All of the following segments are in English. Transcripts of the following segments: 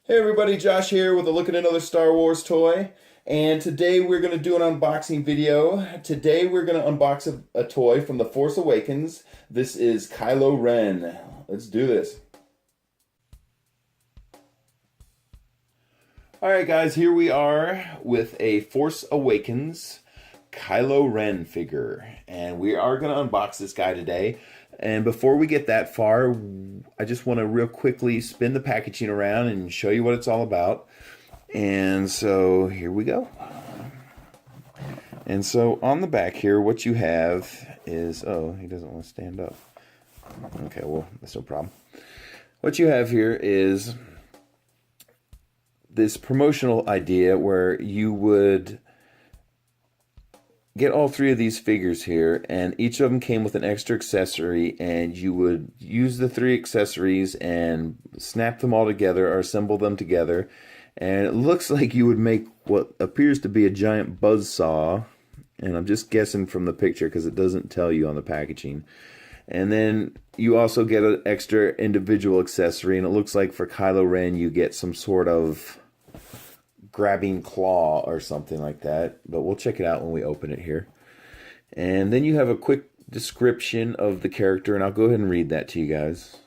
Hey everybody, Josh here with a look at another Star Wars toy. And today we're going to do an unboxing video. Today we're going to unbox a toy from The Force Awakens. This is Kylo Ren. Let's do this. Alright guys, here we are with a Force Awakens Kylo Ren figure. And we are going to unbox this guy today. And before we get that far, I just want to real quickly spin the packaging around and show you what it's all about. And so here we go. And so on the back here, what you have is, oh, he doesn't want to stand up. Okay, well, that's no problem. What you have here is this promotional idea where you would get all three of these figures here, and each of them came with an extra accessory, and you would use the three accessories and snap them all together or assemble them together, and it looks like you would make what appears to be a giant buzzsaw, and I'm just guessing from the picture because it doesn't tell you on the packaging. And then you also get an extra individual accessory, and it looks like for Kylo Ren you get some sort of grabbing claw or something like that, but we'll check it out when we open it here. And then you have a quick description of the character, and I'll go ahead and read that to you guys.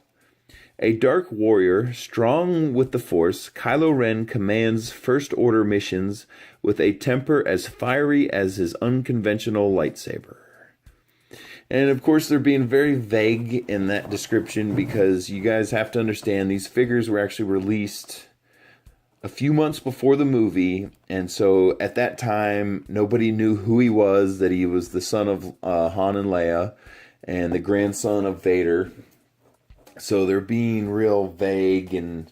A dark warrior, strong with the Force, Kylo Ren commands First Order missions with a temper as fiery as his unconventional lightsaber. And of course they're being very vague in that description because you guys have to understand these figures were actually released a few months before the movie, and so at that time nobody knew who he was, that he was the son of Han and Leia and the grandson of Vader. So they're being real vague and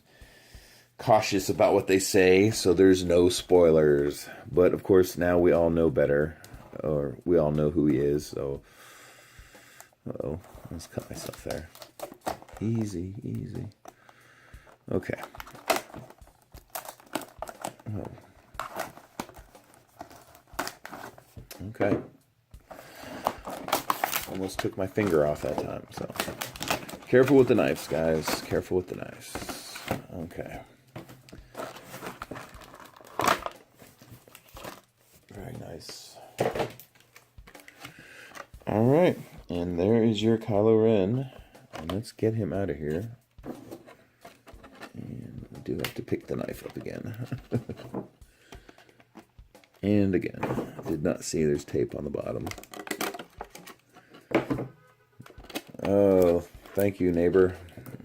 cautious about what they say, so there's no spoilers. But of course now we all know better, or we all know who he is, so uh-oh, let's cut myself there. Easy, easy. Okay. Oh. Okay. Almost took my finger off that time, so careful with the knives, guys. Careful with the knives. Okay. Very nice. All right, and there is your Kylo Ren. And let's get him out of here. Do have to pick the knife up again. And again, did not see there's tape on the bottom. Oh, thank you, neighbor.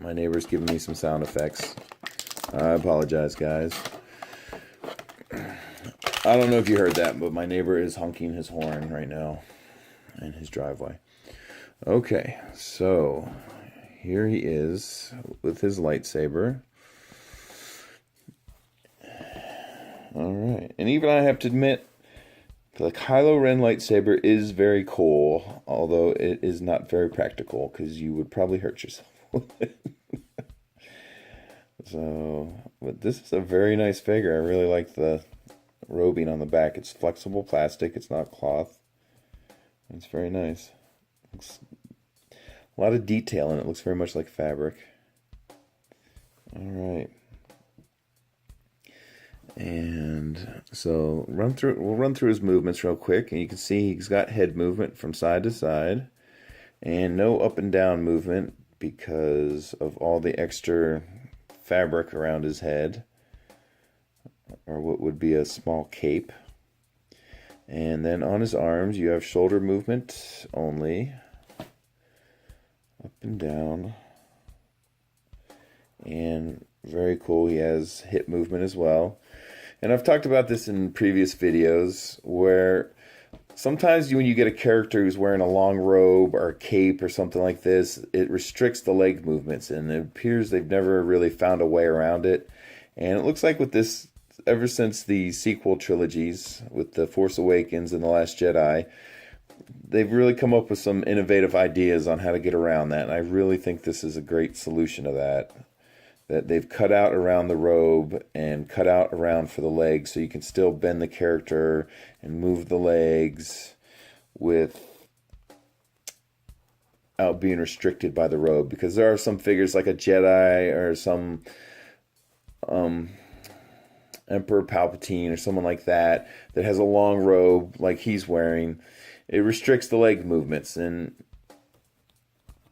My neighbor's giving me some sound effects. I apologize, guys. I don't know if you heard that, but my neighbor is honking his horn right now in his driveway. Okay, so here he is with his lightsaber. Alright, and even I have to admit, the Kylo Ren lightsaber is very cool, although it is not very practical, because you would probably hurt yourself with it. So, but this is a very nice figure. I really like the robing on the back. It's flexible plastic, it's not cloth. It's very nice. Looks a lot of detail in it. It looks very much like fabric. Alright. And so we'll run through his movements real quick, and you can see he's got head movement from side to side and no up and down movement because of all the extra fabric around his head, or what would be a small cape. And then on his arms you have shoulder movement only, up and down, and very cool, he has hip movement as well. And I've talked about this in previous videos, where sometimes when you get a character who's wearing a long robe or a cape or something like this, it restricts the leg movements, and it appears they've never really found a way around it. And it looks like with this, ever since the sequel trilogies, with The Force Awakens and The Last Jedi, they've really come up with some innovative ideas on how to get around that, and I really think this is a great solution to that. That they've cut out around the robe and cut out around for the legs, so you can still bend the character and move the legs without being restricted by the robe. Because there are some figures like a Jedi or some Emperor Palpatine or someone like that that has a long robe like he's wearing, it restricts the leg movements. And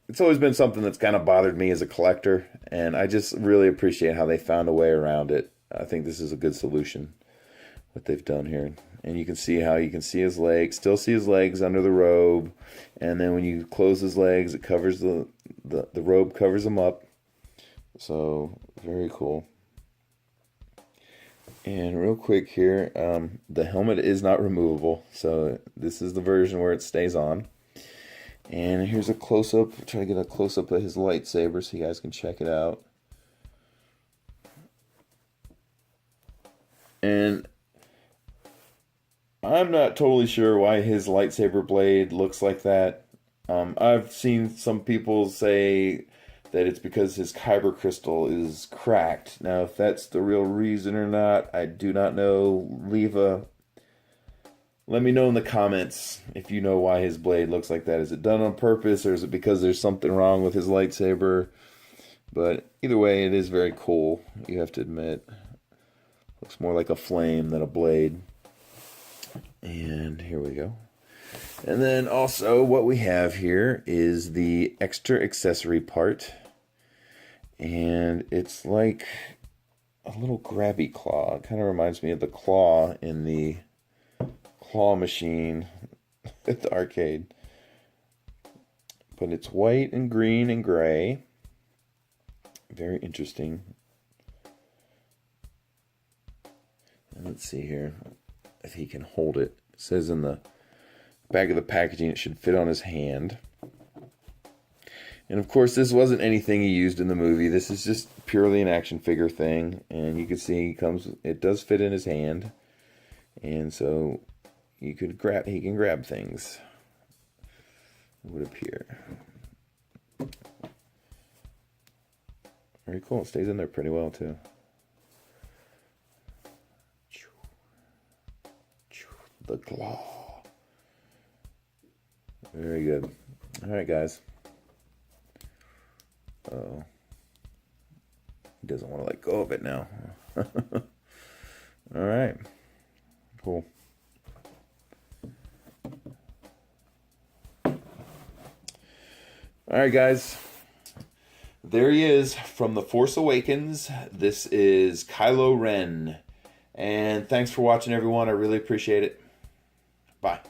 it's always been something that's kind of bothered me as a collector, and I just really appreciate how they found a way around it. I think this is a good solution, what they've done here. And you can see how you can see his legs, still see his legs under the robe, and then when you close his legs, it covers the robe covers him up. So very cool. And real quick here, the helmet is not removable, so this is the version where it stays on. And here's a close-up. Try to get a close-up of his lightsaber so you guys can check it out. And I'm not totally sure why his lightsaber blade looks like that. I've seen some people say that it's because his kyber crystal is cracked. Now, if that's the real reason or not, I do not know. Let me know in the comments if you know why his blade looks like that. Is it done on purpose, or is it because there's something wrong with his lightsaber? But either way, it is very cool, you have to admit. Looks more like a flame than a blade. And here we go. And then also what we have here is the extra accessory part. And it's like a little grabby claw. It kind of reminds me of the claw in the claw machine at the arcade. But it's white and green and gray. Very interesting. And let's see here if he can hold it. It says in the back of the packaging it should fit on his hand. And of course, this wasn't anything he used in the movie. This is just purely an action figure thing. And you can see it does fit in his hand. And so he can grab things. It would appear. Very cool. It stays in there pretty well too. The claw. Very good. All right, guys. Oh, he doesn't want to let go of it now. All right. Cool. All right, guys. There he is from The Force Awakens. This is Kylo Ren. And thanks for watching, everyone. I really appreciate it. Bye.